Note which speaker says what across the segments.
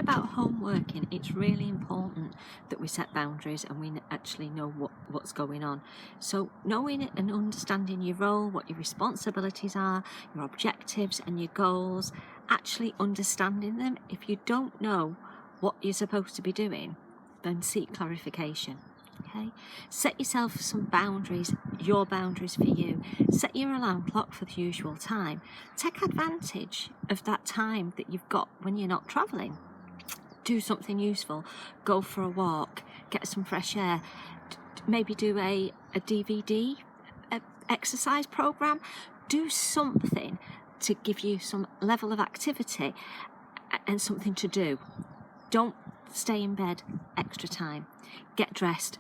Speaker 1: about home working, it's really important that we set boundaries and we actually know what's going on. So knowing and understanding your role, what your responsibilities are, your objectives and your goals, actually understanding them. If you don't know what you're supposed to be doing, then seek clarification. Okay, set yourself some boundaries, your boundaries for you. Set your alarm clock for the usual time. Take advantage of that time that you've got when you're not travelling. Do something useful. Go for a walk, get some fresh air, maybe do a DVD exercise program. Do something to give you some level of activity and something to do. Don't stay in bed extra time. Get dressed.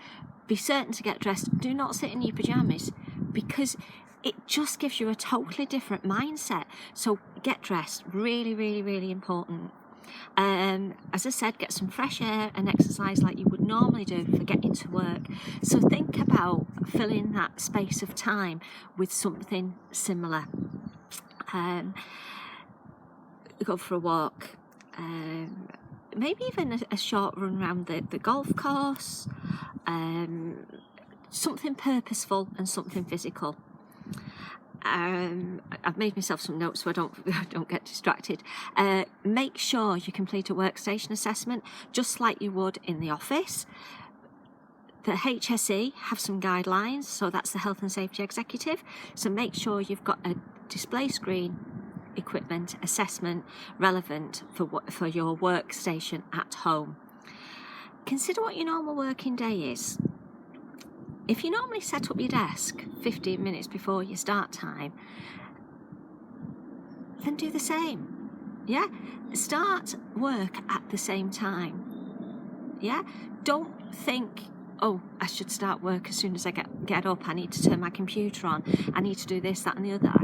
Speaker 1: Be certain to get dressed. Do not sit in your pajamas, because it just gives you a totally different mindset. So get dressed. Really, really, really important. As I said, get some fresh air and exercise like you would normally do for getting to work. So think about filling that space of time with something similar. Go for a walk. Maybe even a short run around the golf course. Something purposeful and something physical. I've made myself some notes so I don't get distracted. Make sure you complete a workstation assessment just like you would in the office. The HSE have some guidelines, so that's the Health and Safety Executive. So make sure you've got a display screen equipment assessment relevant for your workstation at home. Consider what your normal working day is. If you normally set up your desk 15 minutes before your start time, then do the same. Yeah? Start work at the same time. Yeah? Don't think, oh, I should start work as soon as I get up. I need to turn my computer on. I need to do this, that and the other.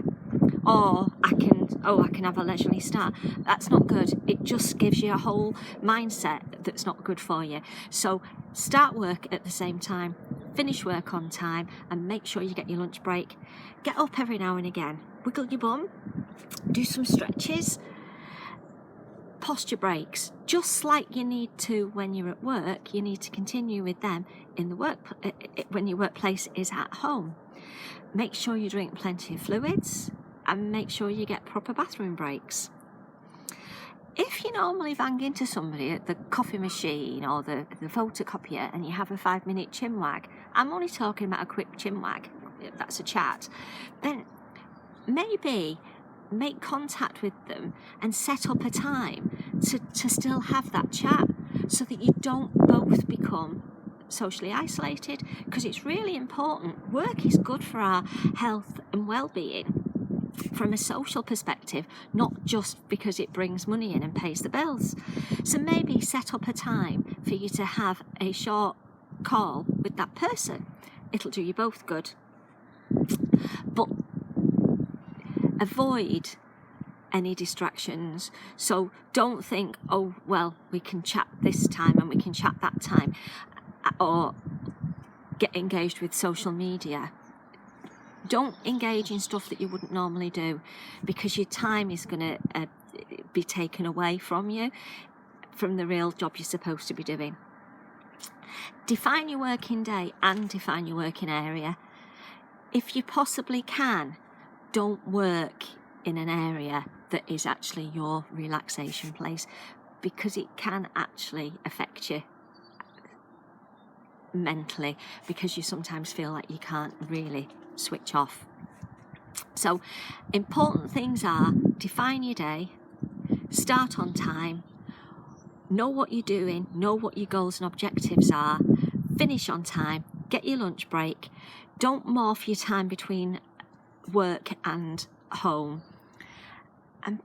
Speaker 1: Or I can have a leisurely start. That's not good. It just gives you a whole mindset that's not good for you. So start work at the same time, finish work on time, and make sure you get your lunch break. Get up every now and again, wiggle your bum, do some stretches, posture breaks. Just like you need to when you're at work, you need to continue with them in the work when your workplace is at home. Make sure you drink plenty of fluids, and make sure you get proper bathroom breaks. If you normally bang into somebody at the coffee machine or the photocopier and you have a 5-minute chin wag, I'm only talking about a quick chin wag, that's a chat, then maybe make contact with them and set up a time to still have that chat, so that you don't both become socially isolated, because it's really important. Work is good for our health and well-being from a social perspective, not just because it brings money in and pays the bills. So maybe set up a time for you to have a short call with that person. It'll do you both good. But avoid any distractions. So don't think, oh, well, we can chat this time and we can chat that time, or get engaged with social media. Don't engage in stuff that you wouldn't normally do, because your time is going to be taken away from you, from the real job you're supposed to be doing. Define your working day and define your working area. If you possibly can, don't work in an area that is actually your relaxation place, because it can actually affect you mentally, because you sometimes feel like you can't really switch off. So important things are: define your day, start on time, know what you're doing, know what your goals and objectives are, finish on time, get your lunch break, don't morph your time between work and home, and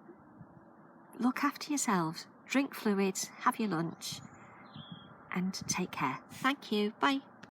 Speaker 1: look after yourselves, drink fluids, have your lunch, and take care. Thank you. Bye.